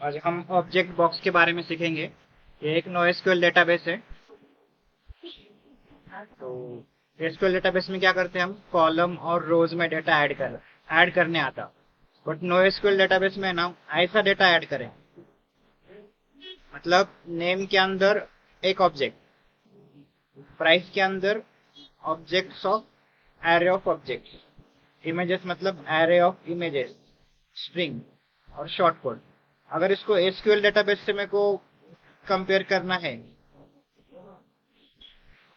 आज हम object box के बारे में सीखेंगे। ये एक NoSQL डेटाबेस है। तो एसक्यूएल डेटाबेस में क्या करते हैं, हम कॉलम और रोज में डेटा ऐड करने आता। बट NoSQL डेटाबेस में ना ऐसा डेटा ऐड करें, मतलब नेम के अंदर एक ऑब्जेक्ट, प्राइस के अंदर objects of array of objects, images मतलब एरे ऑफ इमेजेस, स्ट्रिंग और शॉर्ट कोड। अगर इसको एसक्यूएल डेटाबेस से मेरे को कंपेयर करना है,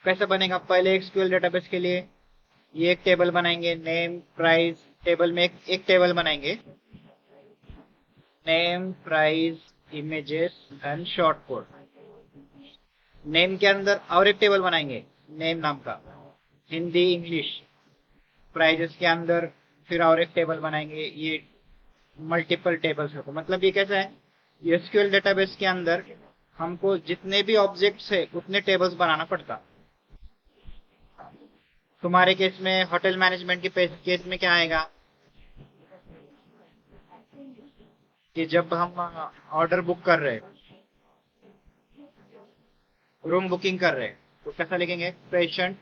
कैसे बनेगा? पहले एसक्यूएल डेटाबेस के लिए ये एक टेबल बनाएंगे, नेम प्राइस। टेबल में एक टेबल बनाएंगे, name price images and short code. Name के अंदर और एक टेबल बनाएंगे, नेम नाम का, हिंदी इंग्लिश। प्राइजेस के अंदर फिर और एक टेबल बनाएंगे। ये मल्टीपल टेबल्स होते, मतलब ये कैसा है, एसक्यूएल डेटाबेस के अंदर हमको जितने भी ऑब्जेक्ट्स है उतने टेबल्स बनाना पड़ता। तुम्हारे केस में होटल मैनेजमेंट के केस में क्या आएगा कि जब हम ऑर्डर बुक कर रहे हैं, रूम बुकिंग कर रहे हैं, तो कैसा लिखेंगे? पेशेंट।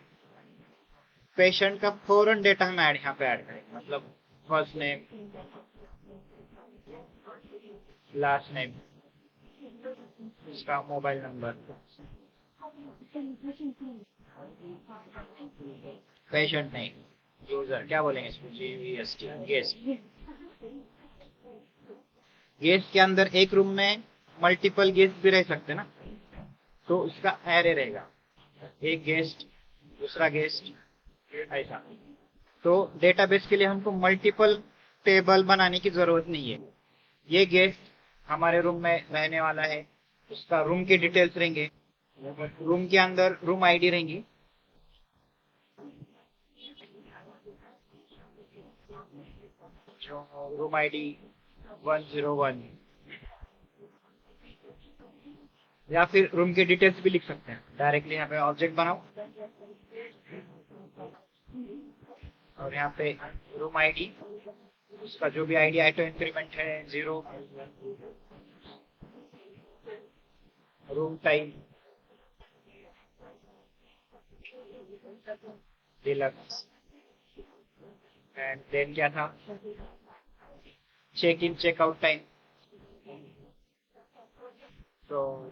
पेशेंट का फौरन डेटा हम यहाँ पे ऐड करेंगे, मतलब फर्स्ट नेम, लास्ट नेम, उसका मोबाइल नंबर। पेशेंट नहीं, यूजर क्या बोलेंगे इसको? GEST, guest. गेस्ट के अंदर एक रूम में मल्टीपल गेस्ट भी रह सकते ना, तो उसका एरे रहेगा, एक गेस्ट, दूसरा गेस्ट, ऐसा। तो डेटाबेस के लिए हमको मल्टीपल टेबल बनाने की जरूरत नहीं है। ये गेस्ट हमारे रूम में रहने वाला है, उसका रूम की डिटेल्स रहेंगे, रूम के अंदर रूम आईडी रहेंगी, जो रूम आईडी 101, या फिर रूम की डिटेल्स भी लिख सकते हैं डायरेक्टली। यहाँ पे ऑब्जेक्ट बनाओ और यहाँ पे रूम आईडी, उसका जो भी आईडी ऑटो इंक्रीमेंट है 0, room time deluxe, and then क्या था, check in check out time. तो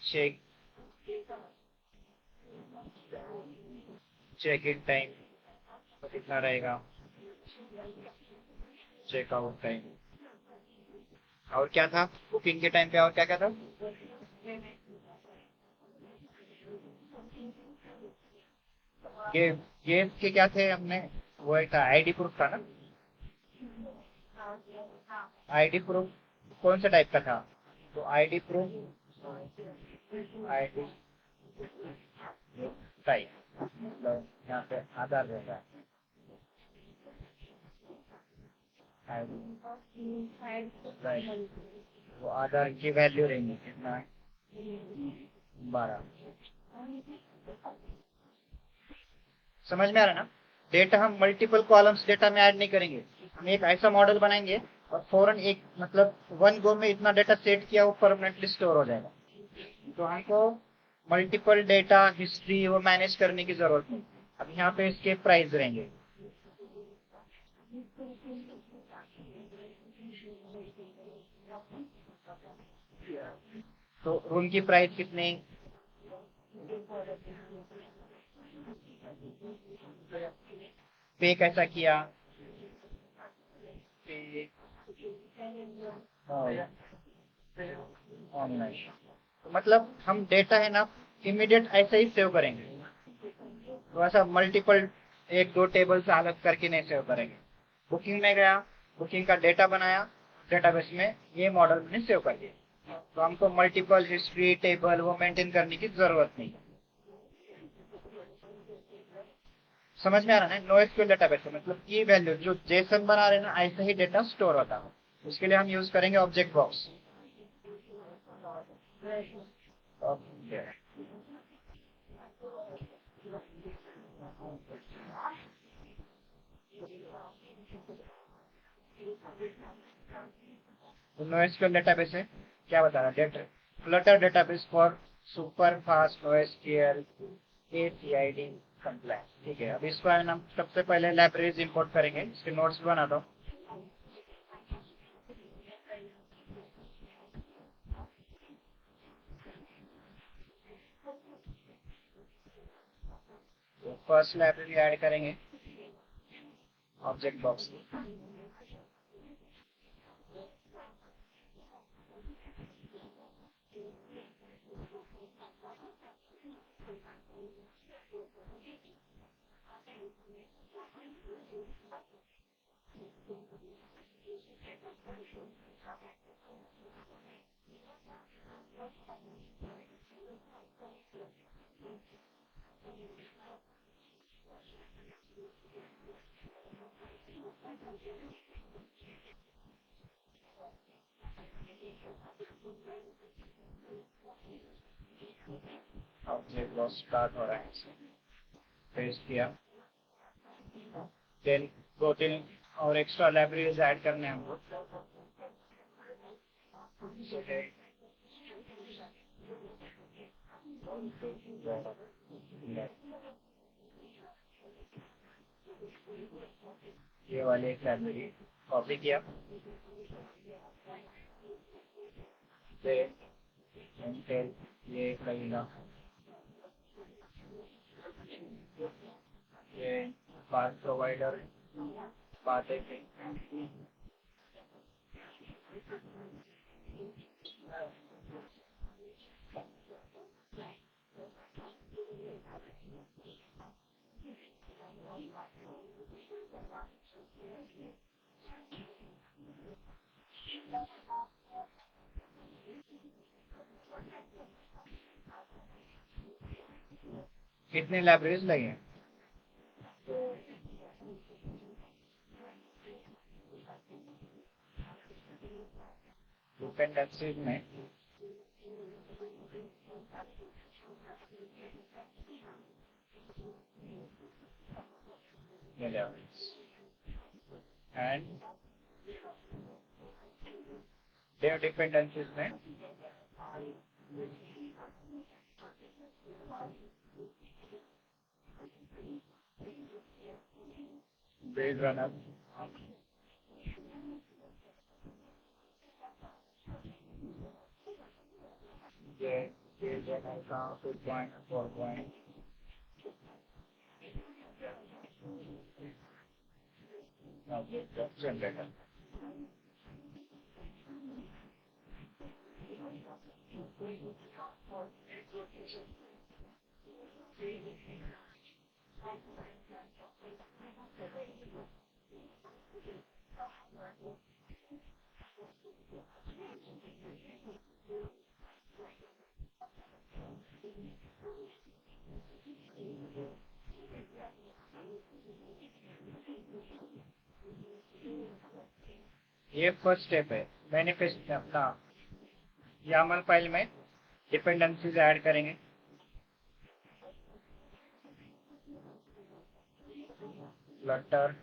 चेक चेक इन टाइम तो कितना रहेगा, चेक आउट टाइम। और क्या था बुकिंग के टाइम पे? और क्या क्या था? गेम के क्या थे हमने, वो एक था आईडी प्रूफ था ना। आईडी प्रूफ कौन सा टाइप का था? तो आईडी प्रूफ, आईडी टाइप, मतलब यहाँ पे आधार रहेगा, आईडी, वो आधार की वैल्यू रहेंगी कितना, 12। समझ में आ रहा है ना? डेटा हम मल्टीपल कॉलम्स डेटा में ऐड नहीं करेंगे, हम एक ऐसा मॉडल बनाएंगे और फौरन एक, मतलब वन गो में इतना डेटा सेट किया, वो परमानेंटली स्टोर हो जाएगा। तो हमको मल्टीपल डेटा हिस्ट्री वो मैनेज करने की जरूरत नहीं। अब यहाँ पे इसके प्राइस रहेंगे, तो रूम की प्राइस कितने, पे कैसा किया, पे ऑनलाइन। तो मतलब हम डेटा है ना इमीडिएट ऐसे ही सेव करेंगे, तो ऐसा मल्टीपल एक दो टेबल से अलग करके नहीं सेव करेंगे। बुकिंग में गया, बुकिंग का डेटा बनाया, डेटाबेस में ये मॉडल मैंने सेव कर दिया, तो हमको मल्टीपल हिस्ट्री टेबल वो मेंटेन करने की जरूरत नहीं। समझ में आ रहा है? NoSQL डेटाबेस है, मतलब की वैल्यू जो जेसन बना रहे ना, ऐसे ही डेटा स्टोर होता है। उसके लिए हम यूज करेंगे ऑब्जेक्ट बॉक्स। NoSQL डेटाबेस है, क्या बता रहा data Flutter database for super fast NoSQL ACID compliance. ठीक है, अब इसको है ना सबसे पहले लाइब्रेरीज इंपोर्ट करेंगे, इसके नोट्स बना दो। तो फर्स्ट लाइब्रेरी ऐड करेंगे ऑब्जेक्ट बॉक्स में। ऑब्जेक्ट बॉक्स स्टार्ट हो रहा है, पेस्ट किया। देन दो तीन और एक्स्ट्रा लाइब्रेरीज ऐड करने हैं हमको। ये वाली एक लाइब्रेरी कॉपी किया, ये कहीं ये पाथ प्रोवाइडर पाथ है। कितने लाइब्रेरीज लगे? डिपेंडेंसीज में एंड देयर डिपेंडेंसीज में बिल्ड रनर, ये रनर का 2.4 पॉइंट जनरेटर। ये फर्स्ट स्टेप है। मैनिफेस्ट अपना YAML फाइल में डिपेंडेंसीज ऐड करेंगे। फ्लटर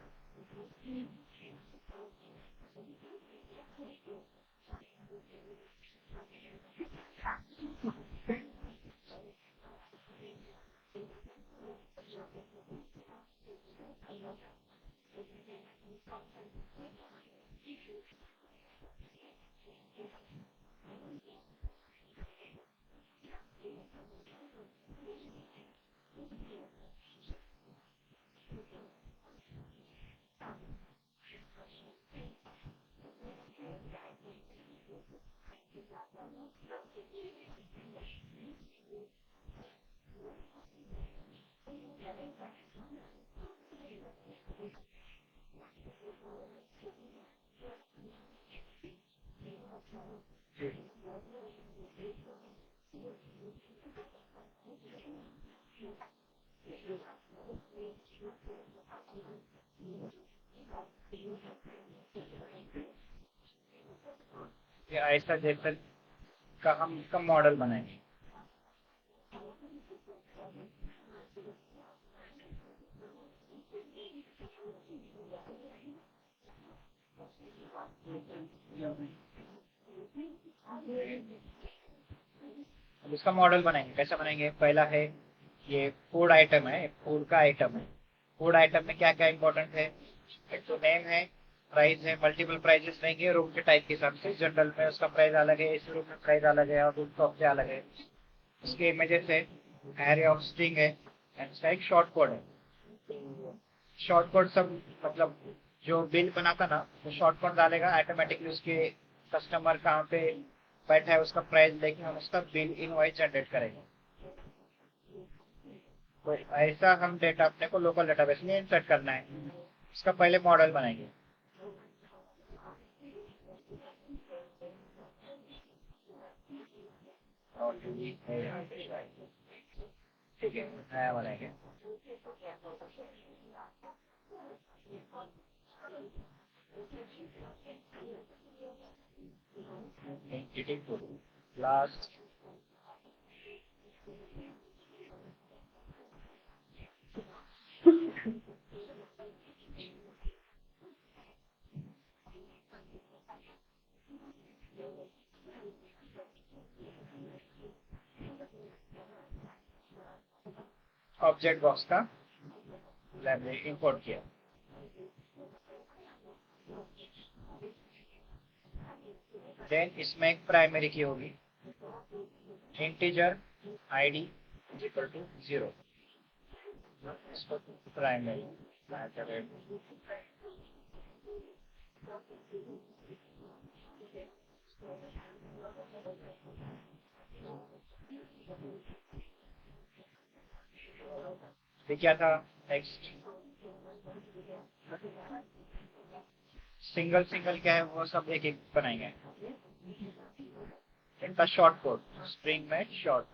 या ऐसा जैसा का हम इसका मॉडल बनाएंगे। अब इसका मॉडल बनाएंगे, कैसा बनाएंगे? पहला है ये फूड आइटम है, फूड का आइटम है। फूड आइटम में क्या क्या इंपॉर्टेंट है? एक तो नेम है, प्राइस है, मल्टीपल प्राइजेस रहेंगे रूम के टाइप के हिसाब से। जनरल में उसका प्राइस अलग है, इस रूम में प्राइस अलग है, और रूम टॉप से अलग है। उसके इमेजेस है, एरे ऑफ स्ट्रिंग है, एंड उसका एक शॉर्ट कोड है। शॉर्ट कोड सब मतलब जो बिल बनाता ना, वो शॉर्ट कोड डालेगा ऑटोमेटिकली, उसके कस्टमर कहाँ पे बैठा है उसका प्राइस लेके हम उसका बिल इनवॉइस जनरेट करेंगे। तो ऐसा हम डेटा अपने को लोकल डेटाबेस में इंसर्ट करना है। इसका पहले मॉडल बनाएंगे। और ठीक है, नया बनाएंगे। एंटिटी लास्ट ऑब्जेक्ट बॉक्स का लाइब्रेरी इंपोर्ट किया। देन इसमें एक प्राइमरी की होगी, integer ID equal to 0, primary. ये क्या था? नेक्स्ट सिंगल सिंगल क्या है वो सब एक एक बनाएंगे। इनका शॉर्ट कोड स्ट्रिंग में शॉर्ट।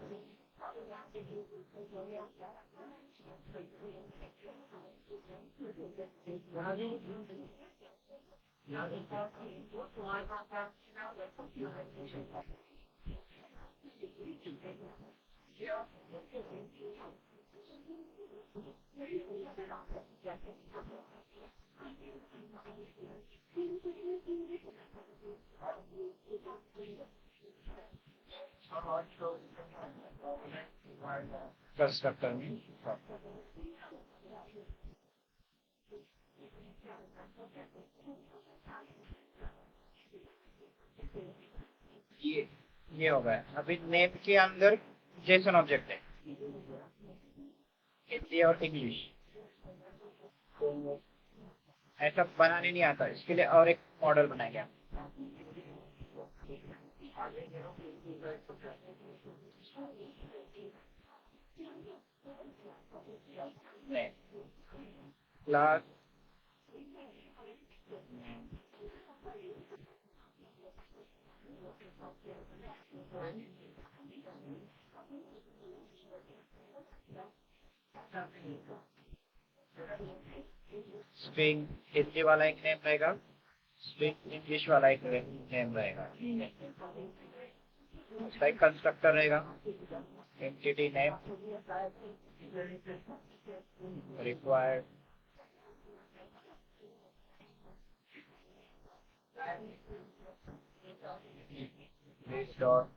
कंस्ट्रक्टर में ये हो गया। अभी नेम के अंदर जेसन ऑब्जेक्ट है, हिंदी और इंग्लिश। तो ऐसा बनाने नहीं आता, इसके लिए और एक मॉडल बनाएंगे। क्लास स्ट्रिंग हिंदी वाला एक नेम रहेगा, स्ट्रिंग इंग्लिश वाला एक नेम रहेगा। उसका एक कंस्ट्रक्टर रहेगा, entity name required dot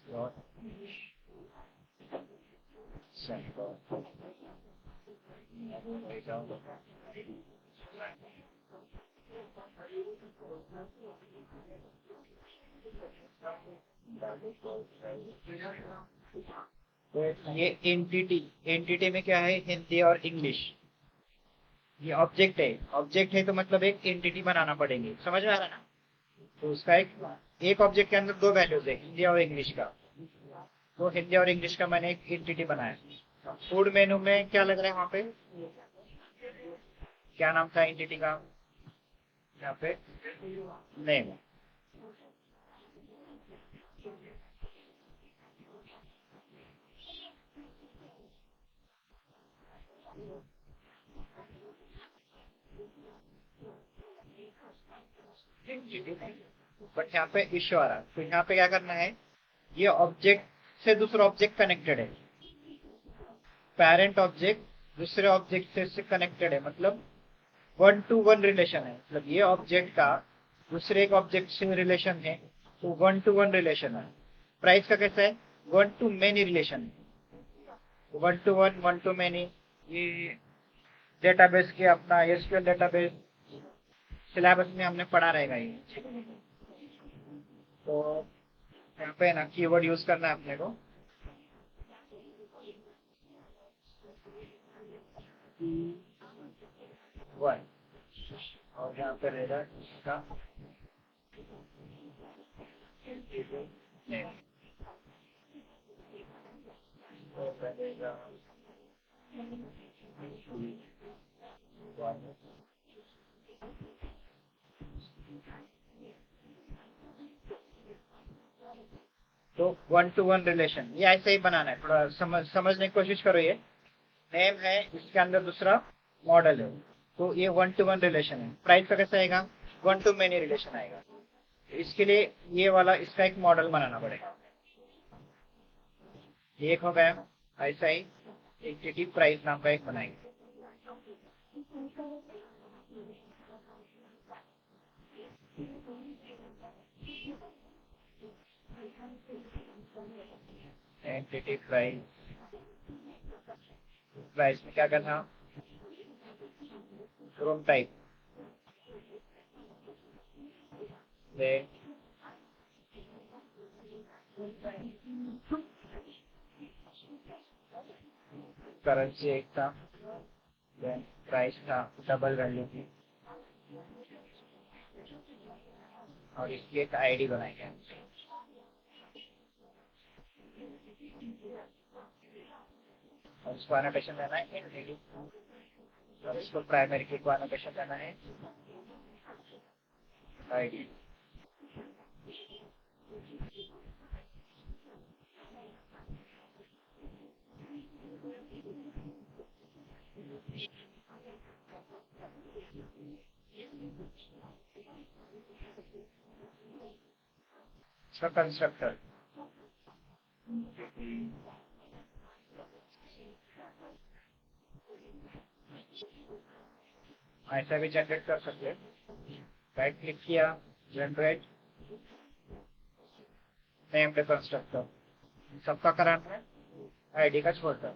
dot तो ये एंटिटी, एंटिटी में क्या है? हिंदी और इंग्लिश। ये ऑब्जेक्ट है, ऑब्जेक्ट है तो मतलब एक एंटिटी बनाना पड़ेंगे, समझ में आ रहा है ना? तो उसका एक ऑब्जेक्ट के अंदर दो वैल्यूज है, हिंदी और इंग्लिश का। तो हिंदी और इंग्लिश का मैंने एक एंटिटी बनाया। फूड मेनू में क्या लग रहा है वहां पे? क्या नाम था एंटिटी का? यहाँ पे नेम। बट यहाँ पे इश्यू आ रहा है, तो यहाँ पे क्या करना है? ये ऑब्जेक्ट से दूसरा ऑब्जेक्ट कनेक्टेड है, पेरेंट ऑब्जेक्ट दूसरे ऑब्जेक्ट से कनेक्टेड है, मतलब 1-to-1 रिलेशन है, मतलब ये ऑब्जेक्ट का दूसरे एक ऑब्जेक्ट से रिलेशन है, तो 1-to-1 रिलेशन है। प्राइस का कैसा है? 1-to-many रिलेशन है। 1-to-1, 1-to-many, ये डेटाबेस के अपना एसक्यूएल डेटाबेस सिलेबस में हमने पढ़ा रहेगा ये। तो यहाँ पे ना कीवर्ड यूज करना है अपने को, वन, और यहाँ पे रहेगा इसका name। तो रहेगा one। तो 1-to-1 रिलेशन ये ऐसे ही बनाना है, थोड़ा समझने की कोशिश करो। ये नेम है, इसके अंदर दूसरा मॉडल है, तो ये 1-to-1 रिलेशन है। प्राइस का कैसा आएगा? 1-to-many रिलेशन आएगा। इसके लिए ये वाला इसका एक मॉडल बनाना पड़ेगा। ये एक हो गया, ऐसा ही एंटिटी प्राइस नाम का एक बनाएंगे। एंटिटी प्राइस, प्राइस में क्या करना? रूम टाइप, करेंसी एक था, प्राइस था डबल वैल्यू की, और इसकी एक आईडी बनाएंगे। और इसको एनोटेशन देना है एंटिटी, और इसको प्राइमरी की को एनोटेशन देना है आईडी। इसका कंस्ट्रक्टर ऐसा भी जनरेट कर सकते हैं। राइट क्लिक किया, जनरेट नेम द कंस्ट्रक्टर, सबका कराना है, आईडी का छोड़ता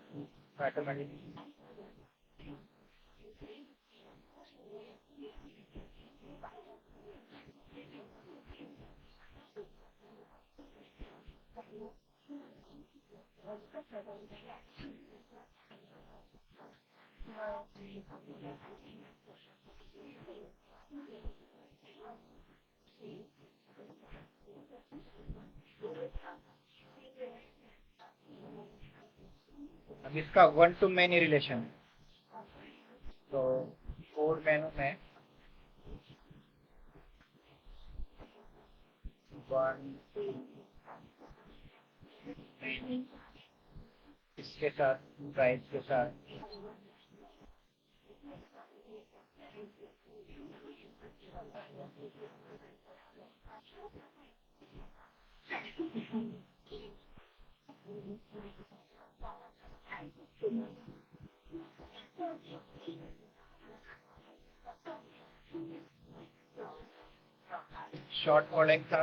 ऑटोमेटिक। अब इसका 1-to-many रिलेशन है, तो कोड मेनू में 1-to-many इसके साथ प्राइस के साथ शॉर्ट कोडिंग था,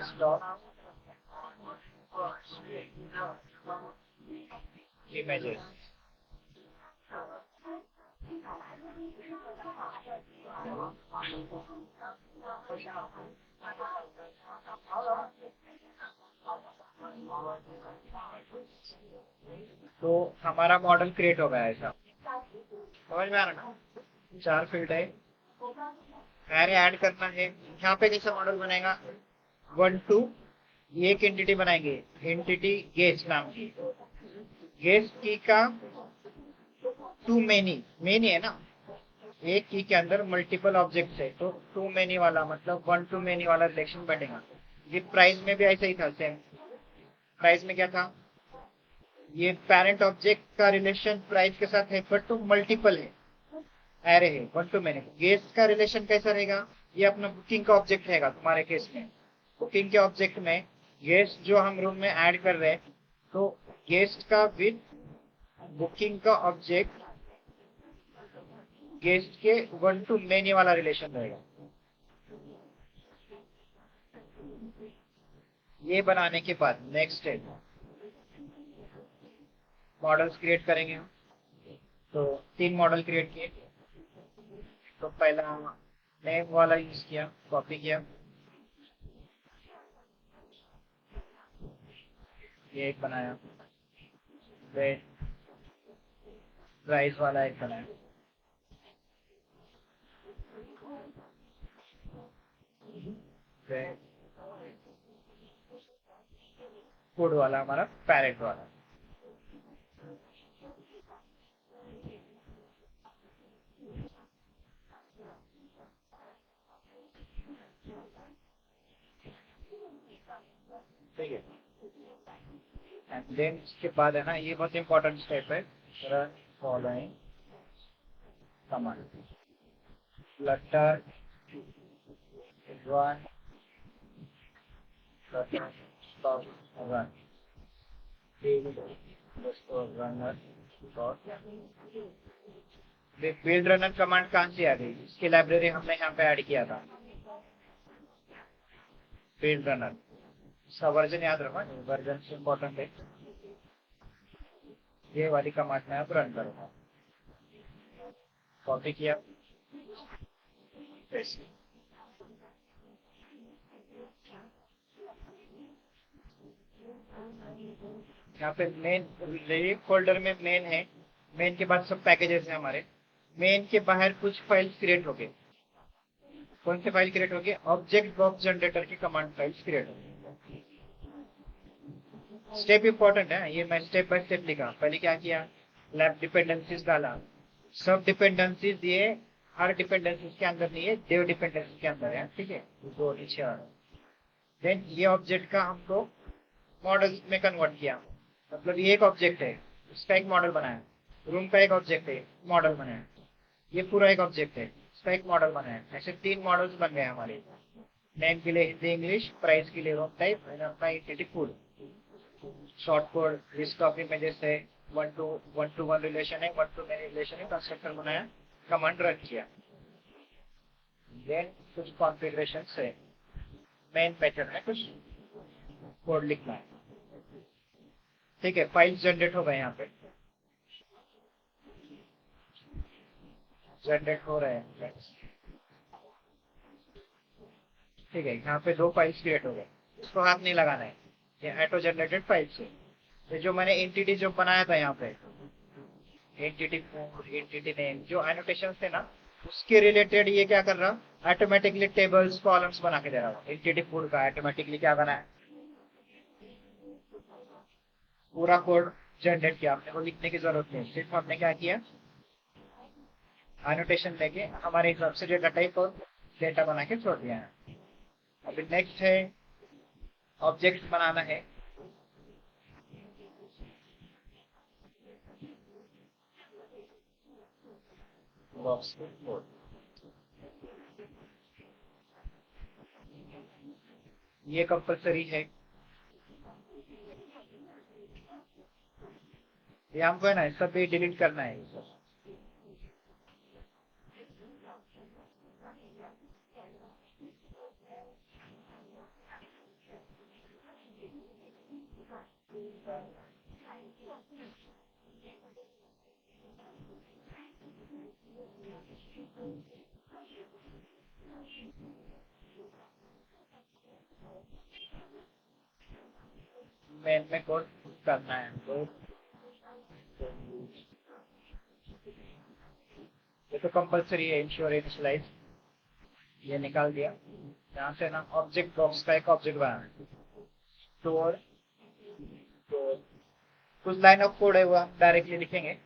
स्टॉक इमेजेस। तो हमारा मॉडल क्रिएट हो गया ऐसा, समझ में आ रहा ना? 4 फील्ड है, एरे ऐड करना है। यहाँ पे कैसा मॉडल बनेगा? 1-to, एक एंटिटी बनाएंगे, एंटिटी गेस्ट नाम की। गेस्ट की का टू मेनी, मेनी है ना, एक की के अंदर मल्टीपल ऑब्जेक्ट्स है, तो टू मेनी वाला मतलब 1-to-many वाला रिलेशन बैठेगा। ये प्राइस में भी ऐसा ही था, सेम। प्राइस में क्या था? ये पेरेंट ऑब्जेक्ट का रिलेशन प्राइस के साथ है, बट तो मल्टीपल है, एरे है 1-to-many। गेस्ट का रिलेशन कैसा रहेगा? ये अपना बुकिंग का ऑब्जेक्ट रहेगा तुम्हारे केस में। बुकिंग के ऑब्जेक्ट में गेस्ट जो हम रूम में ऐड कर रहे हैं, तो गेस्ट का विथ बुकिंग का ऑब्जेक्ट गेस्ट के वन टू मेनी वाला रिलेशन रहेगा। ये बनाने के बाद नेक्स्ट स्टेप मॉडल्स क्रिएट करेंगे हम। तो 3 मॉडल क्रिएट किए। तो पहला नेम वाला यूज किया, कॉपी किया, ये एक बनाया। फिर प्राइस वाला एक बनाया। फिर फूड वाला हमारा पैरेट वाला। ठीक है। एंड देन इसके बाद है ना, ये बहुत इंपॉर्टेंट स्टेप है, run following command. Flutter run Flutter stop run runner dot. Build runner command कहाँ से आ गई? इसकी लाइब्रेरी हमने यहाँ पे ऐड किया था, बिल्ड रनर। इसका वर्जन याद रखो, वर्जन से इम्पोर्टेंट है। ये वाली कमांड में आप रन करूंगा। कॉपी किया, पेस्ट। यहाँ पे मेन फोल्डर में मेन है। मेन के बाद सब पैकेजेस है हमारे। मेन के बाहर कुछ फाइल्स क्रिएट हो गए। कौन से फाइल क्रिएट हो गए? ऑब्जेक्ट बॉक्स जनरेटर की कमांड फाइल्स क्रिएट हो गए। स्टेप इंपॉर्टेंट है, ये मैं स्टेप बाय स्टेप लिखा। पहले क्या किया? लैब डिपेंडेंसीज डाला। सब डिपेंडेंसीज ये हर डिपेंडेंसीज के अंदर नहीं है, देव डिपेंडेंसी के अंदर है। ठीक है, दो नीचे आ रहा है। देन ये ऑब्जेक्ट का हमको मॉडल में कन्वर्ट किया। मतलब ये एक ऑब्जेक्ट है, इसका एक मॉडल बनाया। रूम का एक ऑब्जेक्ट है, मॉडल बनाया। ये पूरा एक ऑब्जेक्ट है, इसका एक मॉडल बनाया। ऐसे 3 मॉडल्स बन गए हमारे। नेम के लिए हिंदी इंग्लिश, प्राइस के लिए रूम टाइप, एंड अपना entity food. Short code list of images है, वन टू वन रिलेशन है, वन टू मेनी रिलेशन है। कंस्ट्रक्टर बनाया, कमांड रन किया। देन कुछ कॉन्फ़िगरेशन है, मेन मेथड में कुछ कोड लिखना है। ठीक है, फाइल्स जनरेट हो गए, यहाँ पे जनरेट हो रहे हैं। ठीक है, यहाँ पे 2 फाइल्स क्रिएट हो गए। इसको हाथ नहीं लगाना है, ये ऑटो जनरेटेड फाइल्स है। ये जो मैंने एंटिटी जो बनाया था यहाँ पे, एंटिटी फूड, एंटिटी नेम, जो एनोटेशन थे ना, उसके रिलेटेड ये क्या कर रहा? ऑटोमेटिकली टेबल्स कॉलम्स बना के दे रहा हूँ। एंटिटी फूड का ऑटोमेटिकली क्या बना है? पूरा कोड जनरेट किया। आपने को लिखने की जरूरत नहीं, सिर्फ हमने क्या किया? एनोटेशन लेके हमारे हिसाब से डेटा टाइप और डेटा बना के छोड़ दिया है। अभी नेक्स्ट है ऑब्जेक्ट बनाना है। बॉक्स कोड, ये कंपलसरी है। ये हमको है ना सब भी डिलीट करना है। मेन में कोड करना है तो। ये तो कंपलसरी है, इंश्योर इनिशियलाइज, ये निकाल दिया। यहाँ से ना ऑब्जेक्ट बॉक्स का एक ऑब्जेक्ट बनाना है। स्टोर, कुछ लाइन ऑफ कोड है वो हम डायरेक्टली लिखेंगे।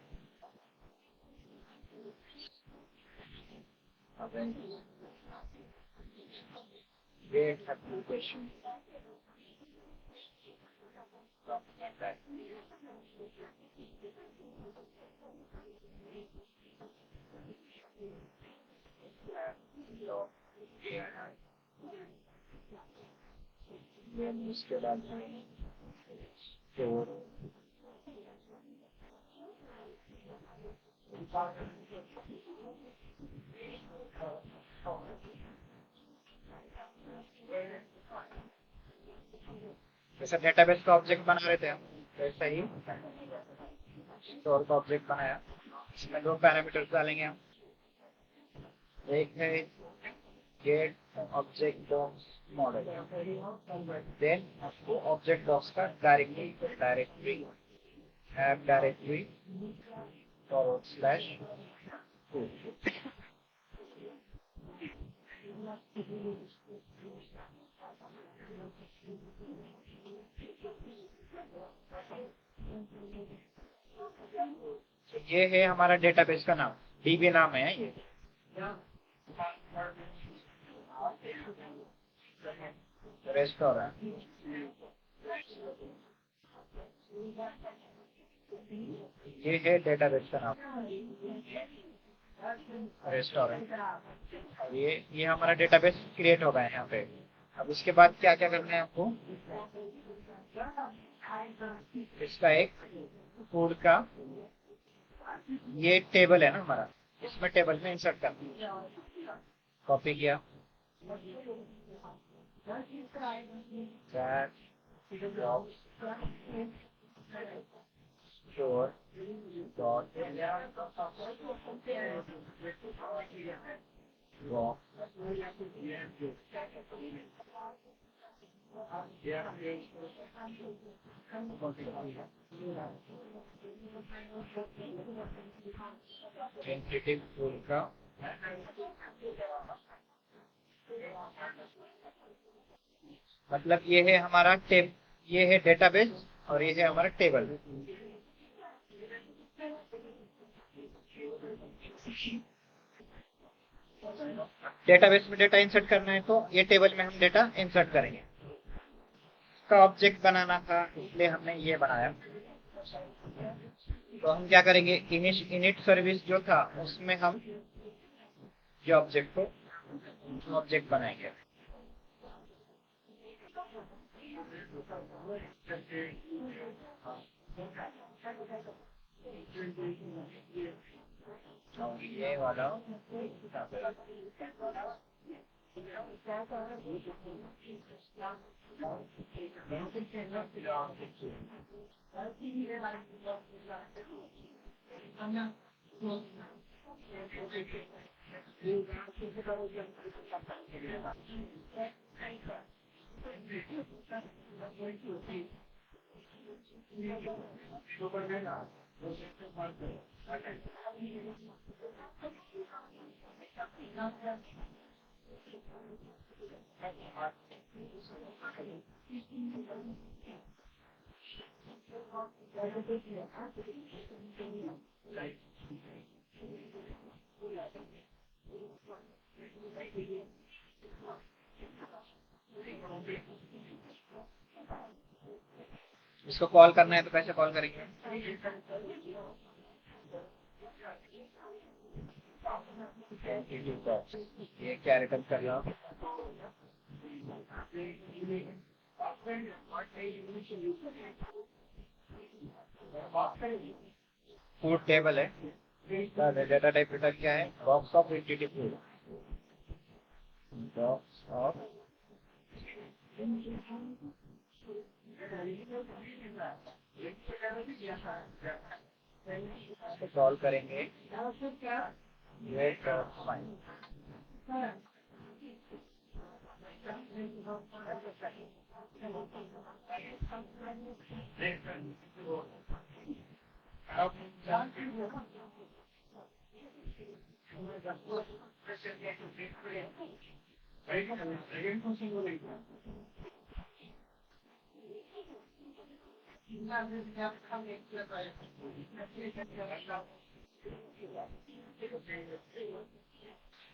वेट एप्लीकेशन उसके बाद स्टोर जैसे डेटाबेस का ऑब्जेक्ट बना रहे थे हम, वैसा ही स्टोर का ऑब्जेक्ट बनाया। इसमें दो पैरामीटर्स डालेंगे हम। एक है get object docs model, then आपको ऑब्जेक्ट डॉक्स का डायरेक्टरी ऐप डायरेक्टरी /2। ये है हमारा डेटाबेस का नाम, डीबी नाम है ये। रेस्टोरेंट, ये है डेटाबेस का नाम, रेस्टोरेंट। और ये हमारा डेटाबेस क्रिएट हो गया है यहाँ पे। अब इसके बाद क्या क्या करना है आपको, इसका एक फूड का ये टेबल है ना हमारा, इसमें टेबल में इंसर्ट करना। कॉपी किया, स्टोर डॉट एंटिटी फूड का मतलब ये है हमारा ये है डेटाबेस और ये है हमारा टेबल। डेटाबेस में डेटा इंसर्ट करना है तो ये टेबल में हम डेटा इंसर्ट करेंगे। इसका ऑब्जेक्ट बनाना था इसलिए हमने ये बनाया। तो हम क्या करेंगे, इनिट सर्विस जो था उसमें हम ये ऑब्जेक्ट को ऑब्जेक्ट बनाएंगे। ये वाला इसको कॉल करना है तो कैसे कॉल करेंगे, ये क्या रिटर्न कर रहा हूँ, फूड टेबल है। डेटा टाइप रिटर्न क्या है, box of entity food, box of solve करेंगे।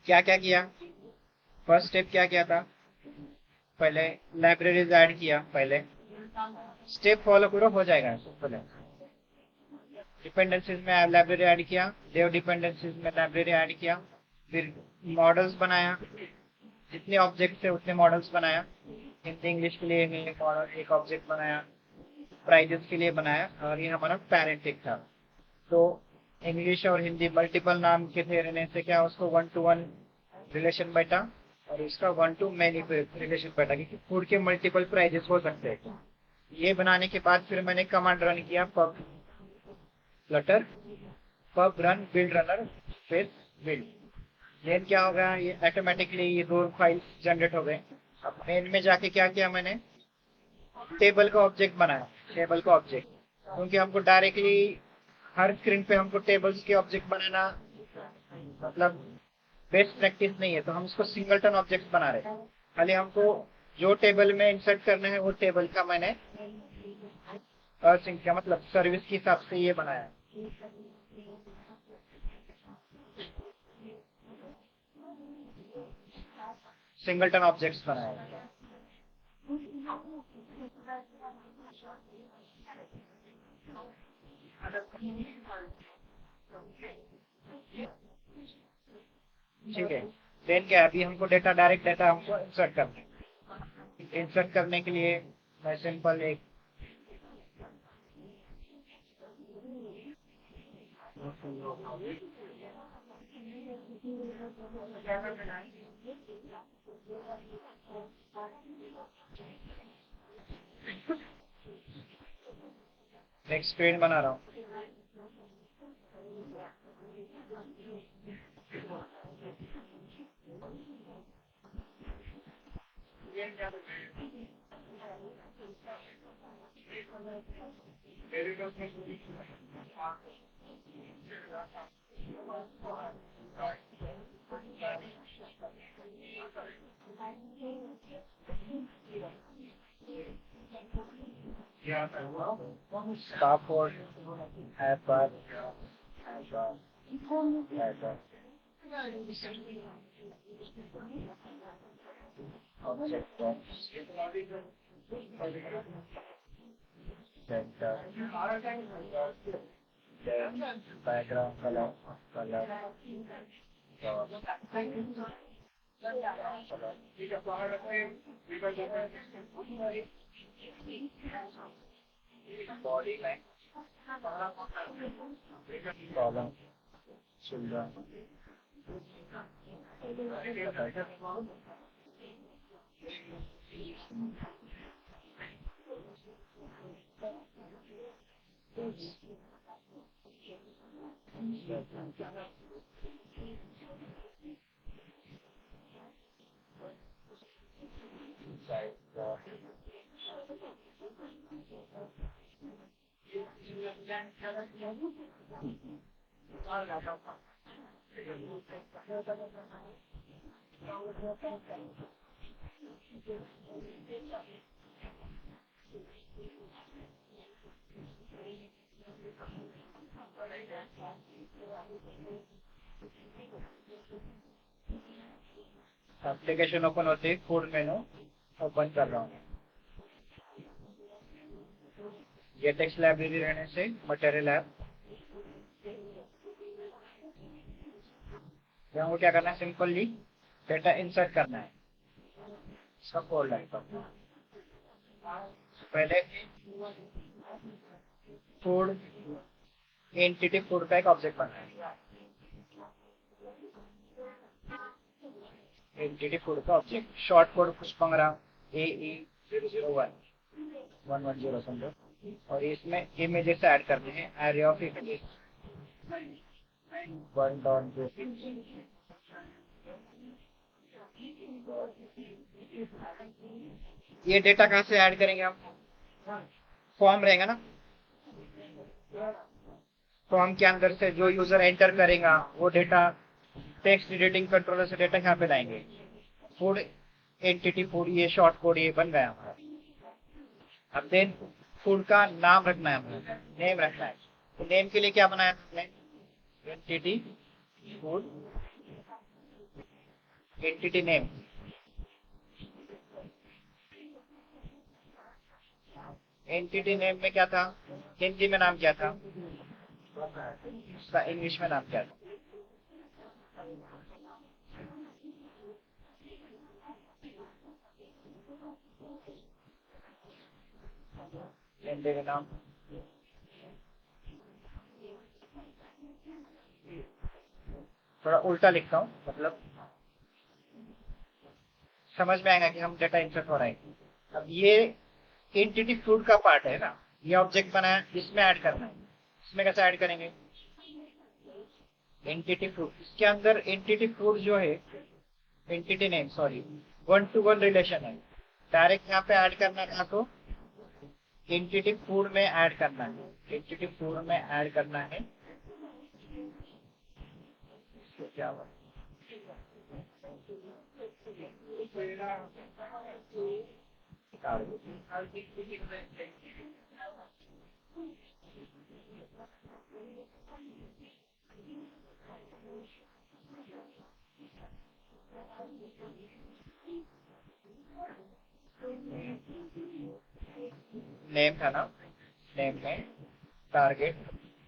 क्या क्या किया, फर्स्ट स्टेप क्या किया था, पहले लाइब्रेरीज ऐड किया। पहले स्टेप फॉलो करो, हो जाएगा। पहले डिपेंडेंसीज में लाइब्रेरी ऐड किया, देव डिपेंडेंसीज में लाइब्रेरी ऐड किया, फिर मॉडल्स बनाया, जितने ऑब्जेक्ट थे उतने मॉडल्स बनाया। हिंदी इंग्लिश के लिए मॉडल एक ऑब्जेक्ट बनाया, प्राइजेस के लिए बनाया, और ये हमारा पेरेंट एक था। तो इंग्लिश और हिंदी मल्टीपल नाम के थे रहने से क्या उसको 1 to 1 रिलेशन बैठा और इसका 1 to many रिलेशन बैठा, क्योंकि फूड के मल्टीपल प्राइजेस हो सकते हैं। ये बनाने के बाद फिर मैंने कमांड रन किया pub flutter pub run build runner space build. Then क्या हो गया, ये ऑटोमेटिकली ये दो फाइल्स जनरेट हो गए। अब मेन में जाके क्या किया मैंने, टेबल का ऑब्जेक्ट बनाया, टेबल का ऑब्जेक्ट, क्योंकि हमको डायरेक्टली हर स्क्रीन पे हमको टेबल्स के ऑब्जेक्ट बनाना मतलब बेस्ट प्रैक्टिस नहीं है, तो हम इसको सिंगलटन ऑब्जेक्ट बना रहे हैं। खाली हमको जो टेबल में इंसर्ट करना है वो टेबल का मैंने अर्थिंग क्या मतलब सर्विस के हिसाब से ये बनाया है। सिंगलटन ऑब्जेक्ट्स बनाया है। ठीक है। देन क्या है, अभी हमको डेटा डायरेक्ट डेटा हमको इंसर्ट करना है। इंसर्ट करने के लिए मैं सिंपल एक नेक्स्ट स्क्रीन बना रहा हूँ। Starboard, Airbus, object box, center, then background color, body line, column, children, application open होते ही फूड मेनू ओपन कर रहा हूँ। ये टेक्स्ट लाइब्रेरी रहने से मटेरियल ऐप हमको क्या करना है, सिंपली डेटा इंसर्ट करना है। सब फोल्ड है पहले फूड एंटिटी फूड का एक ऑब्जेक्ट बनाना है। एंटिटी फूड का ऑब्जेक्ट शॉर्ट कोड पुष्पंगरा AE01 समझो, और इसमें इमेजेस ऐड करने हैं, एरे ऑफ इमेजेस 1.0। ये डेटा कहाँ से ऐड करेंगे हम, फॉर्म रहेगा ना, फॉर्म के अंदर से जो यूजर एंटर करेगा वो डेटा टेक्स्ट एडिटिंग कंट्रोलर से डेटा यहाँ पे लाएंगे। फूड एंटिटी फूड ये शॉर्ट कोड ये बन गया हमारा। अब देन फूड का नाम रखना है, हमें नेम रखना है। तो नेम के लिए क्या बनाया हमने, entity food entity name. Entity name में क्या था, हिंदी में नाम क्या था, उसका इंग्लिश में नाम क्या था। एंटिटी का नाम थोड़ा उल्टा लिखता हूँ, मतलब समझ में आएगा कि हम डेटा इंसर्ट हो रहा है। अब ये एंटिटी फूड का पार्ट है ना, ये ऑब्जेक्ट बना है, इसमें ऐड करना है। इसमें कैसे ऐड करेंगे? एंटिटी फूड, इसके अंदर एंटिटी फूड जो है, entity name sorry, 1-to-1 relation है। डायरेक्ट यहाँ पे ऐड करना था तो एंटिटी फूड में ऐड करना है, एंटिटी फूड में ऐड करना है। तो क्या हुआ? नेम था ना, नेम में टारगेट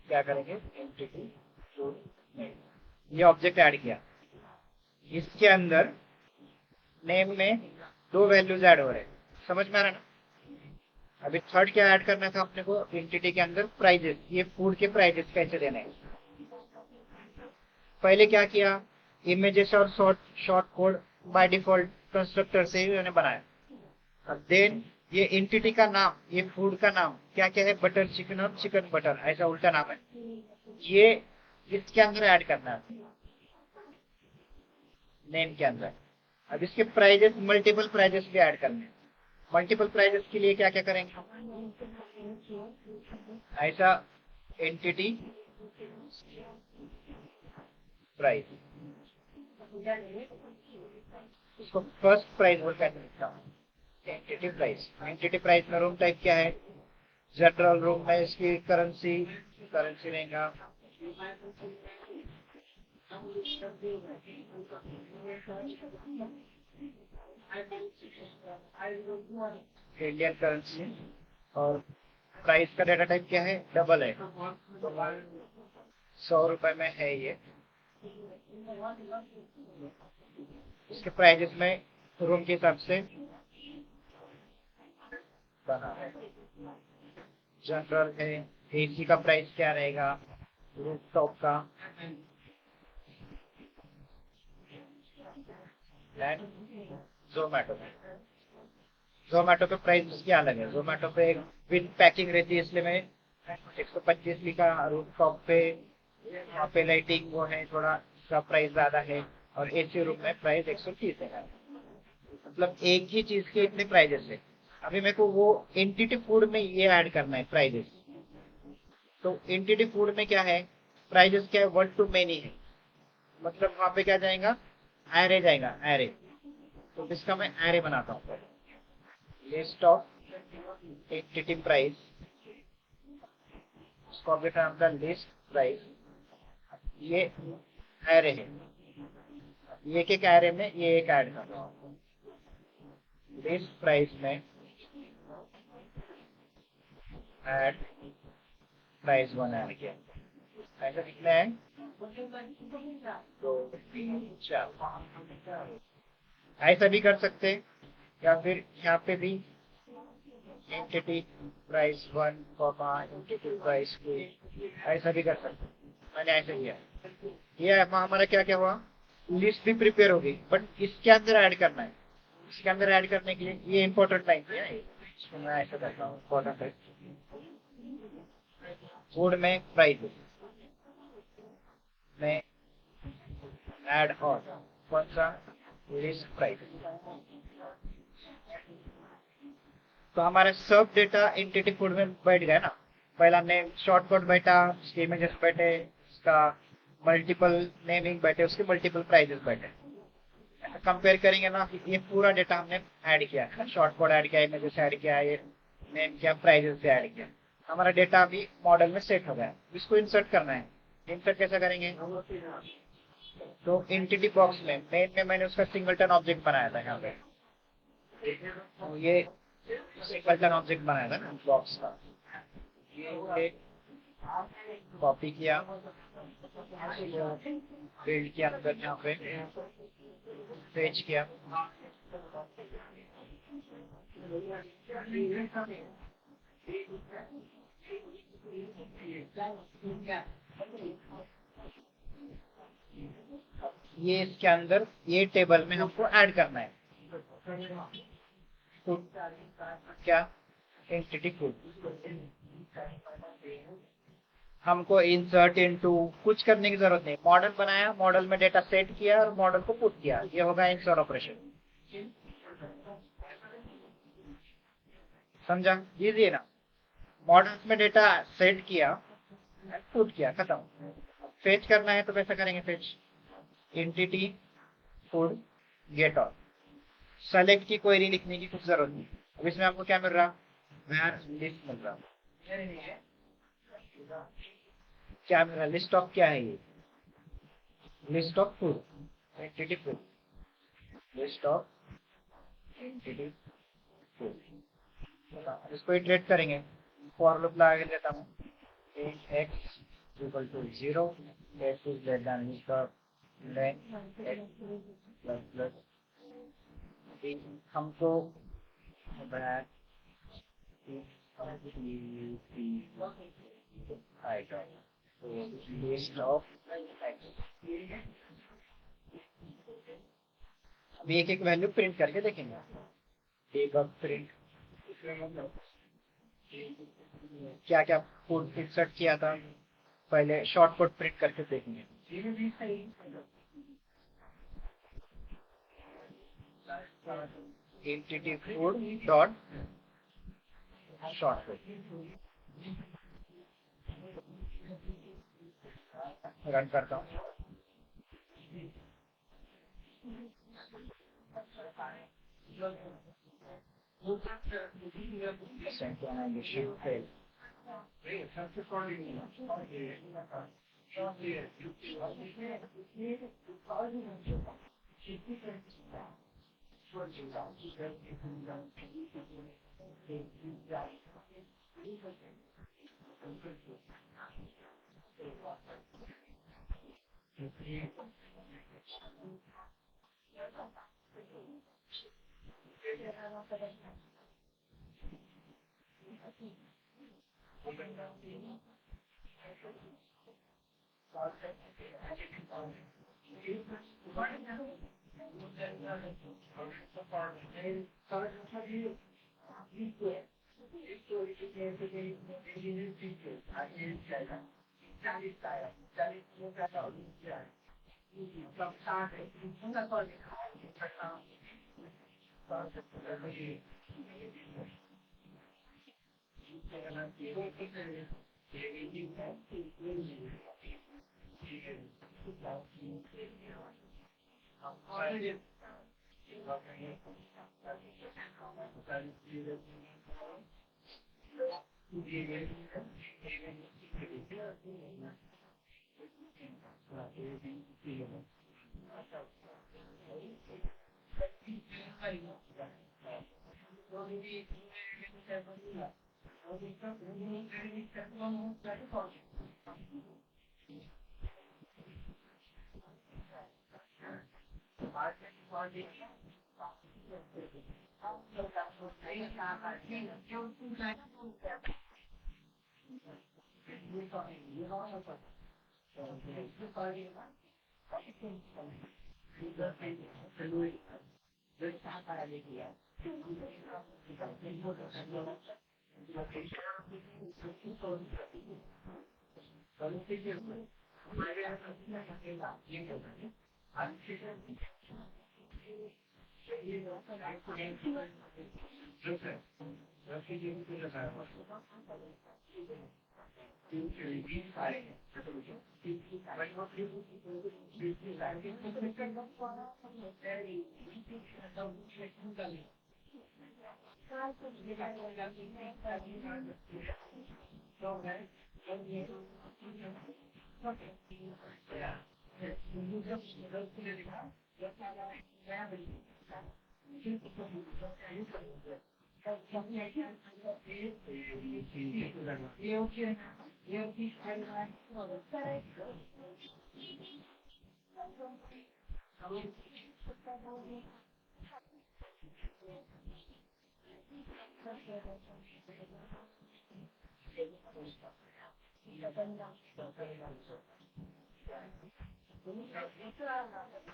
क्या करेंगे, एंटिटी फूड नेम, ये ऑब्जेक्ट ऐड किया। इसके अंदर नेम में 2 वैल्यूज ऐड हो रहे हैं, समझ में आ रहा है ना? अभी थर्ड क्या ऐड करना था अपने को, एंटिटी के अंदर प्राइजेस, ये फूड के प्राइजेस कैसे देने हैं। पहले क्या किया, इमेजेस और short code by default constructor से ही मैंने बनाया। अब देन ये एंटिटी का नाम, ये फूड का नाम क्या क्या है, बटर चिकन और चिकन बटर, ऐसा उल्टा नाम है, ये इसके अंदर ऐड करना है नेम के अंदर। अब इसके प्राइजेस, मल्टीपल प्राइजेस भी ऐड करने हैं। मल्टीपल प्राइजेस के लिए क्या क्या करेंगे, ऐसा एंटिटी प्राइस, इसको फर्स्ट प्राइस बोल कर लिखता हूँ, एंटिटी प्राइस। एंटिटी प्राइस में रूम टाइप क्या है, जनरल रूम में इसकी करेंसी, करेंसी रहेगा इंडियन करेंसी, और प्राइस का डेटा टाइप क्या है, डबल है, 100 रुपए में है ये। इसके प्राइजेस में रूम के हिसाब से बना है। जनरल है, एसी का प्राइस क्या रहेगा, रूफ टॉप का, एंड जोमेटो। जोमेटो पे प्राइस उसकी अलग है, जोमेटो पे विद पैकिंग रहती है, इसलिए मैं 125 लिखा। रूफ टॉप पे, वहाँ पे लाइटिंग वो है, थोड़ा इसका प्राइस ज्यादा है, और एसी रूम में प्राइस 130 है। मतलब एक ही चीज के इतने प्राइजेस है। अभी मेरे को वो एंटिटी फूड में ये ऐड करना है प्राइजेस। तो एंटिटी फूड में क्या है, प्राइजेस क्या है, 1-to-many है, मतलब वहां पे क्या जाएगा, एरे जाएगा, एरे। तो इसका मैं एरे बनाता हूँ, लिस्ट ऑफ एंटिटी प्राइस, उसको अभी नाम था लिस्ट प्राइस। ये एरे है, ये एक एरे में ये एक ऐड करता हूँ, लिस्ट प्राइस में ऐड प्राइस 1 ऐड किया, ऐसा कितना है, 2 3 4। ऐसा भी कर सकते हैं, या फिर यहाँ पे भी एंटिटी प्राइस 1 एंटिटी प्राइस 2, ऐसा भी कर सकते हैं। मैंने ऐसे किया, ये हमारा क्या क्या हुआ, लिस्ट भी प्रिपेयर होगी, बट इसके अंदर ऐड करना है। इसके अंदर ऐड करने के लिए ये इंपॉर्टेंट लाइन है, इसको मैं ऐसा करता हूँ, इंपॉर्टेंट है। फूड में प्राइस में ऐड और कौन सा, लिस्ट प्राइस। तो हमारे सब डेटा एंटिटी फूड में बैठ गया ना, पहला नेम शॉर्टकट बैठा, उसके इमेजेस बैठे, उसका मल्टीपल नेमिंग बैठे, उसके मल्टीपल प्राइजेस बैठे। कंपेयर करेंगे ना, ये पूरा डेटा हमने ऐड किया है, शॉर्ट कोड ऐड किया, इमेजेस ऐड किया, ये नेम किया, प्राइजेस से ऐड किया। हमारा डेटा अभी मॉडल में सेट हो गया, इसको इंसर्ट करना है। इंसर्ट कैसे करेंगे, तो एंटिटी बॉक्स में मेन में मैंने उसका सिंगलटन ऑब्जेक्ट बनाया था, यहाँ पे तो ये सिंगलटन ऑब्जेक्ट बनाया था ना बॉक्स का, ये कॉपी किया, बिल्ड किया, अंदर यहाँ पे पेज किया, ये इसके अंदर ये टेबल में हमको ऐड करना है। फूड क्या एंटिटी फूड हमको इंसर्ट इनटू कुछ करने की जरूरत नहीं। मॉडल बनाया, मॉडल में डेटा सेट किया और मॉडल को पुट किया, ये होगा इंसर्ट ऑपरेशन। समझा? इजी है ना? मॉडल्स में डेटा सेट किया, पुट किया, खत्म। फेच करना है तो कैसा करेंगे? Fetch entity food get all. Select की क्वेरी लिखने की कुछ जरूरत नहीं। अब इसमें आपको क्या मिल रहा? वेयर लिस्ट मिल रहा। क्या मिल रहा? लिस्ट ऑफ क्या है? ये list of food entity food, list of entity food. इसको इटरेट करेंगे। फॉर लूप लगा के देता हूँ। int x equal to 0, x is less than list of length x plus plus हमको item list of x। अब एक एक वैल्यू प्रिंट करके देखेंगे। एक अब प्रिंट क्या क्या कोड इंसर्ट किया था, पहले शॉर्ट कोड प्रिंट करके देखेंगे। Entity food dot short code run करता हूँ। Synchronization failed.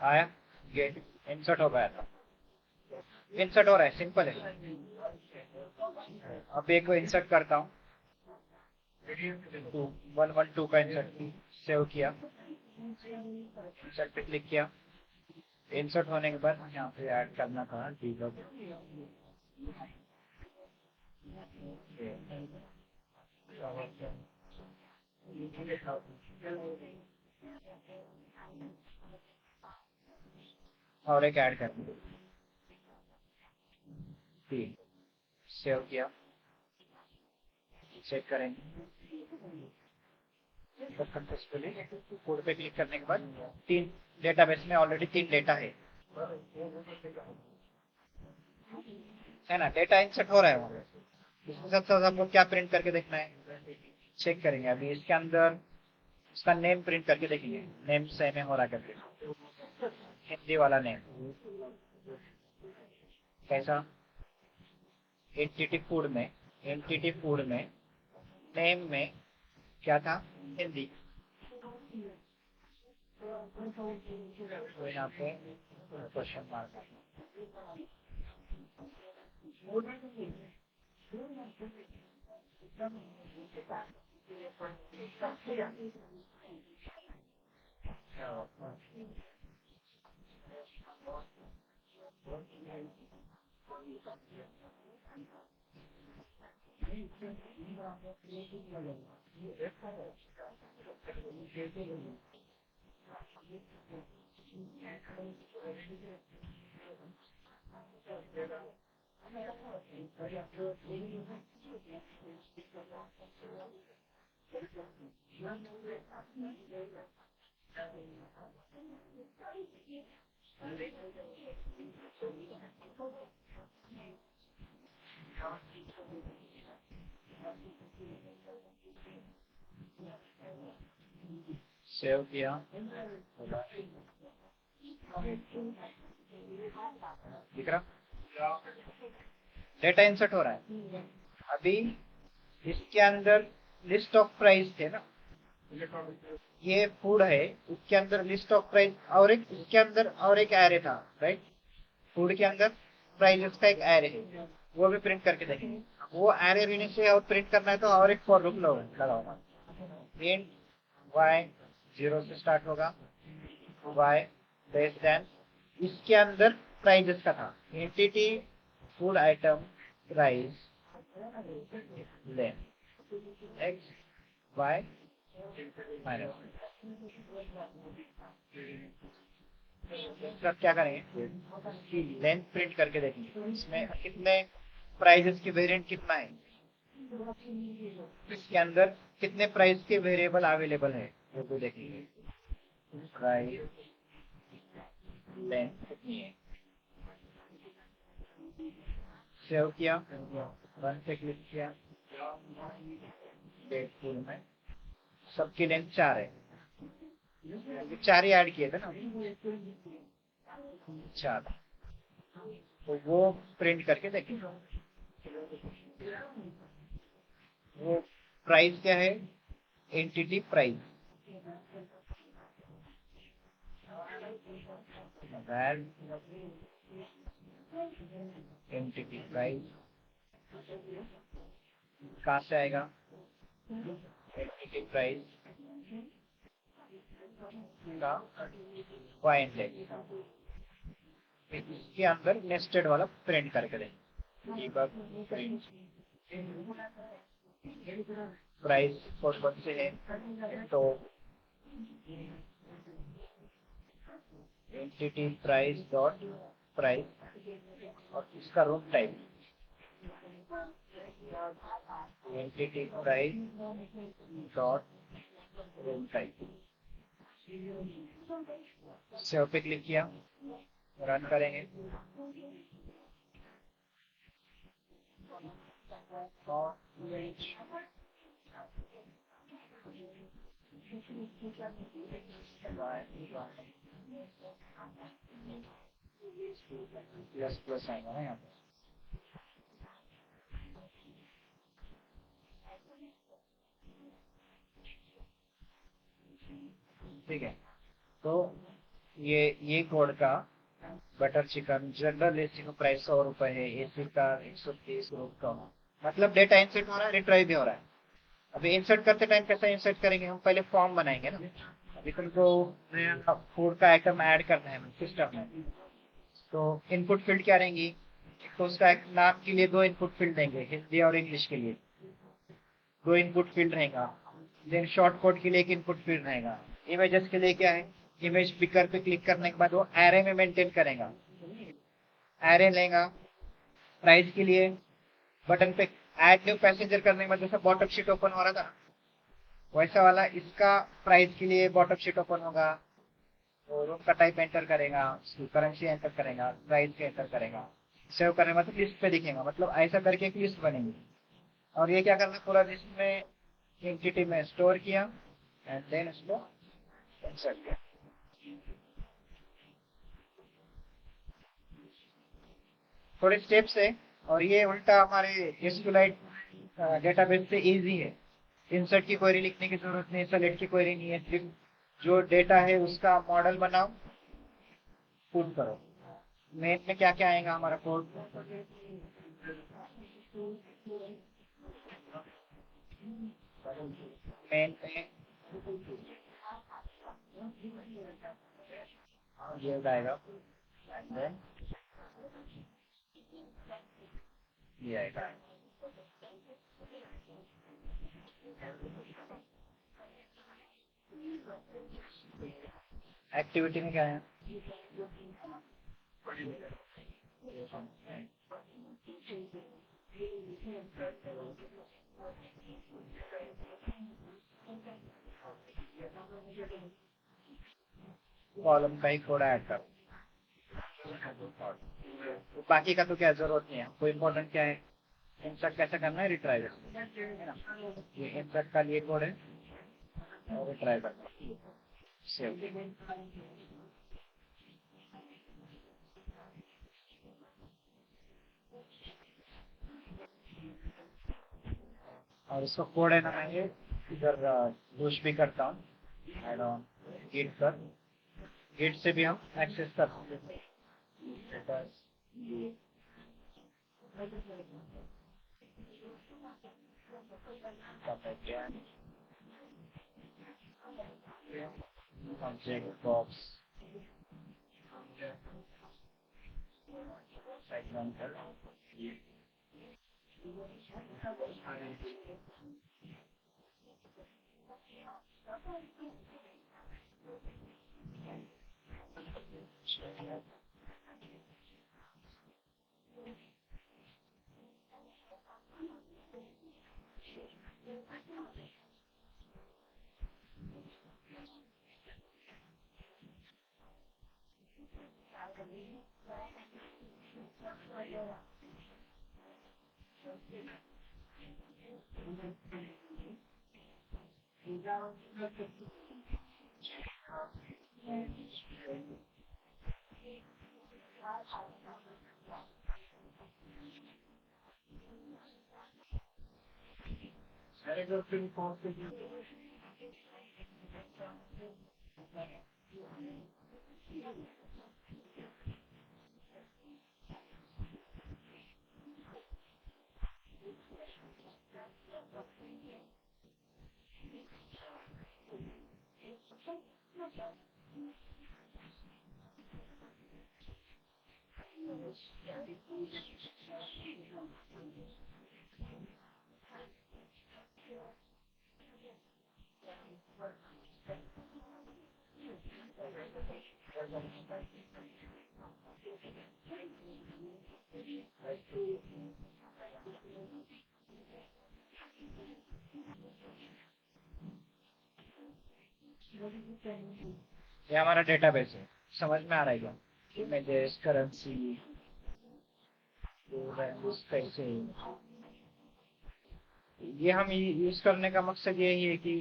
आया, गेट इंसर्ट हो गया था, इंसर्ट हो रहा है, सिंपल है। अब एक को इंसर्ट करता हूँ, 112 का इंसर्ट सेव किया, इंसर्ट पे क्लिक किया। इंसर्ट होने के बाद यहाँ पे ऐड करना था डीबग, और एक ऐड करना, सेव किया, चेक करेंगे सक्सेसफुली। कोड पे क्लिक करने के बाद 3 डेटाबेस में ऑलरेडी 3 डेटा है ना, डेटा इंसर्ट हो रहा है वहाँ। इसके साथ साथ आपको क्या प्रिंट करके देखना है, चेक करेंगे। अभी इसके अंदर इसका नेम प्रिंट करके देखेंगे, नेम सेम हो रहा करके, हिंदी वाला नेम कैसा, एंटिटी फूड में नेम में क्या था, हिंदी। तो यहाँ पे क्वेश्चन मार्क, सेव किया, दिख रहा, डेटा इंसर्ट हो रहा है। अभी इसके अंदर लिस्ट ऑफ प्राइस थे ना, ये फूड है, इसके अंदर लिस्ट ऑफ प्राइस और एक इसके अंदर और एक एरे था, राइट। फूड के अंदर प्राइजेस का एक एरे है, वो भी प्रिंट करके देखेंगे। वो एरे रहने से और प्रिंट करना है तो और एक फॉर लूप लगाऊंगा, इंट y 0 से स्टार्ट होगा, y लेस देन, इसके अंदर प्राइजेस का था, एंटिटी फूड आइटम प्राइस लेन x y माइनस। क्या करेंगे, इसकी लेंथ प्रिंट करके देखेंगे, इसमें कितने प्राइजेस की वेरिएंट कितना है, इसके अंदर कितने प्राइस के वेरिएबल अवेलेबल है वो भी देखेंगे। प्राइस लेंथ कितनी है, सेव किया, वन पे क्लिक किया, डेट फुल में सबकी लेंथ 4 है, 4 ही ऐड किए थे ना, 4। तो वो प्रिंट करके देखेंगे। वो प्राइस क्या है, एंटिटी प्राइस, एंटिटी प्राइस कहाँ से आएगा, एंटिटी प्राइस का y इंडेक्स, इसके अंदर नेस्टेड वाला प्रिंट करके देंगे, डीबग प्रिंट प्राइस कौन से है, तो एंटिटी प्राइस डॉट प्राइस और इसका room type entity price dot room type. Save पे क्लिक किया, रन करेंगे और प्लस प्लस आएगा ना यहाँ पे, ठीक है। तो ये कोड का बटर चिकन जनरल एसी का प्राइस 100 रुपए है, एसी का 130 रुपये, मतलब डेटा इंसर्ट हो रहा है, रिट्राइव भी हो रहा है। अभी इंसर्ट करते टाइम कैसा इंसर्ट करेंगे, हम पहले फॉर्म बनाएंगे ना। अभी तुमको नया फूड का आइटम ऐड करना है सिस्टम में, तो इनपुट फील्ड क्या रहेंगी, एक तो उसका एक नाम के लिए दो इनपुट फील्ड देंगे, हिंदी और इंग्लिश के लिए दो इनपुट फील्ड रहेगा। देन शॉर्ट कोड के लिए एक इनपुट फील्ड रहेगा। इमेजेस के लिए क्या है, इमेज पिकर पे क्लिक करने के बाद वो एरे में मेंटेन करेगा, एरे लेगा। प्राइस के लिए बटन पे ऐड न्यू पैसेंजर करने के बाद जैसा बॉटम शीट ओपन हो रहा था वैसा वाला इसका प्राइस के लिए बॉटम शीट ओपन होगा, और उसका टाइप एंटर करेगा, उसकी करेंसी एंटर करेगा, प्राइस के एंटर करेगा, सेव करने के बाद लिस्ट पे दिखेगा, मतलब ऐसा करके एक लिस्ट बनेगी। और ये क्या करना, पूरा लिस्ट में एंटिटी में स्टोर किया एंड देन उसको इंसर्ट किया। थोड़े स्टेप्स है, और ये उल्टा हमारे एसक्यूएलाइट डेटाबेस से इजी है। इंसर्ट की क्वेरी लिखने की जरूरत नहीं, सेलेक्ट की क्वेरी नहीं है, सिर्फ जो डेटा है उसका मॉडल बनाओ, पुट करो। मेन में क्या क्या आएगा हमारा कोड, मेन में ये आएगा एंड देन ये आएगा। एक्टिविटी में क्या है, कॉलम का ही कोड ऐड करो। बाकी का तो क्या जरूरत नहीं है, कोई इम्पोर्टेंट क्या है, इंसर्ट कैसे करना है, रिट्राइव है ना। ये इंसर्ट का लिए कोड है और रिट्राइव करना है। सेव। और इसका कोड है ना, मैं ये इधर पुश भी करता हूँ एड ऑन गिट पर, गिट से भी हम एक्सेस कर सकते हैं। ऑब्जेक्ट बॉक्स एग्जांपल, ये हमारा डेटाबेस है। समझ में आ रहा है क्या, इमेजेस, करेंसी, कैसे, ये हम यूज करने का मकसद यही है कि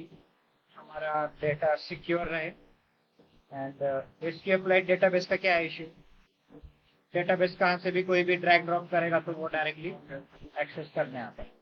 हमारा डेटा सिक्योर रहे। एंड एसक्यूएल डेटाबेस का क्या है इशू, डेटाबेस कहाँ से भी कोई भी ड्रैग ड्रॉप करेगा तो वो डायरेक्टली एक्सेस करने आता है।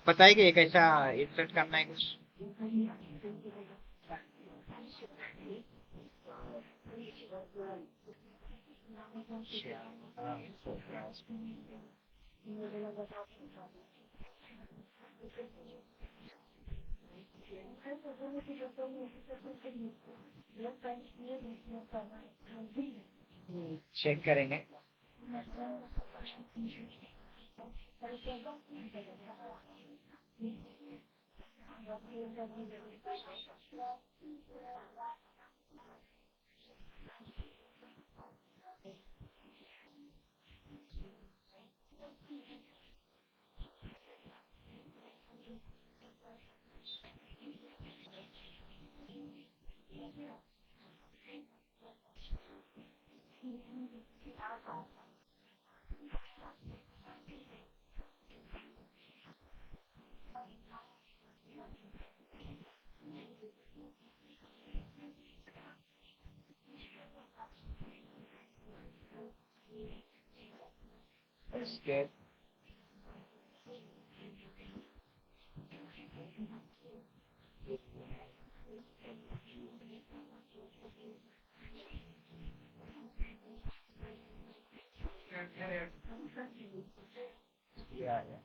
बताइए कि कैसा इंसर्ट करना है कुछ। चेक करेंगे। Escape. Yeah, yeah.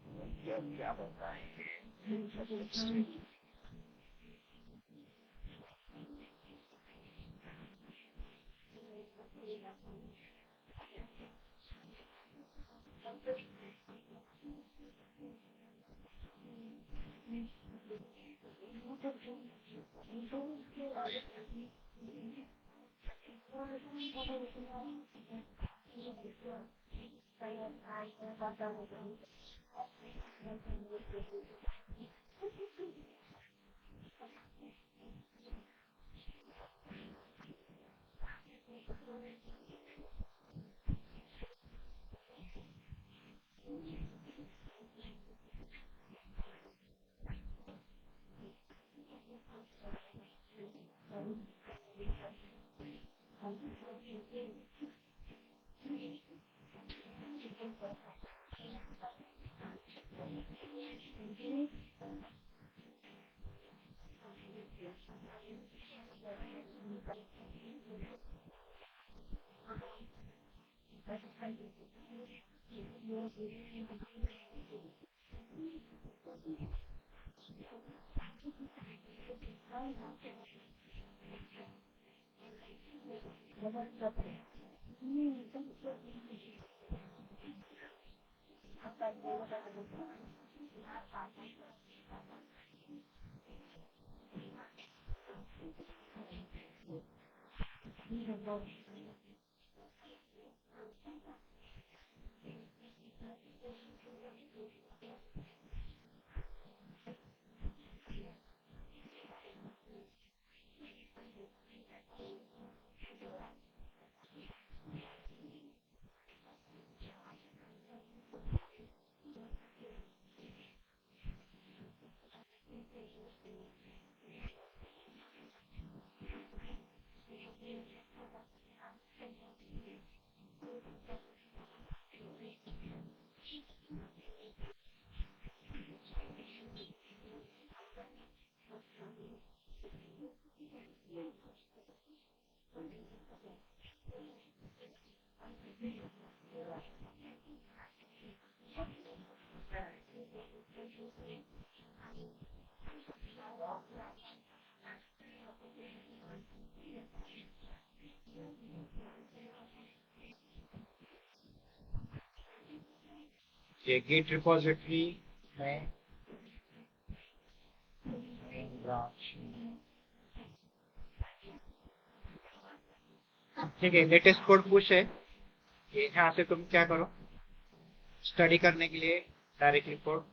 ये गिट रिपोजिटरी में ब्रांच, ठीक है। लेटेस्ट कोड पुश है। ये यहाँ से तुम क्या करो, स्टडी करने के लिए डायरेक्टली कोड,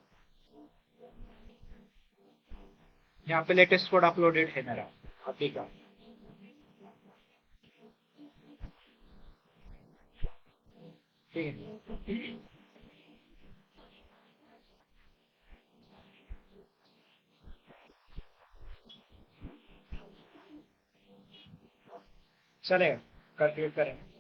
यहाँ पे लेटेस्ट कोड अपलोडेड है मेरा अभी का। ठीक है, चलेगा, कंप्लीट करेंगे।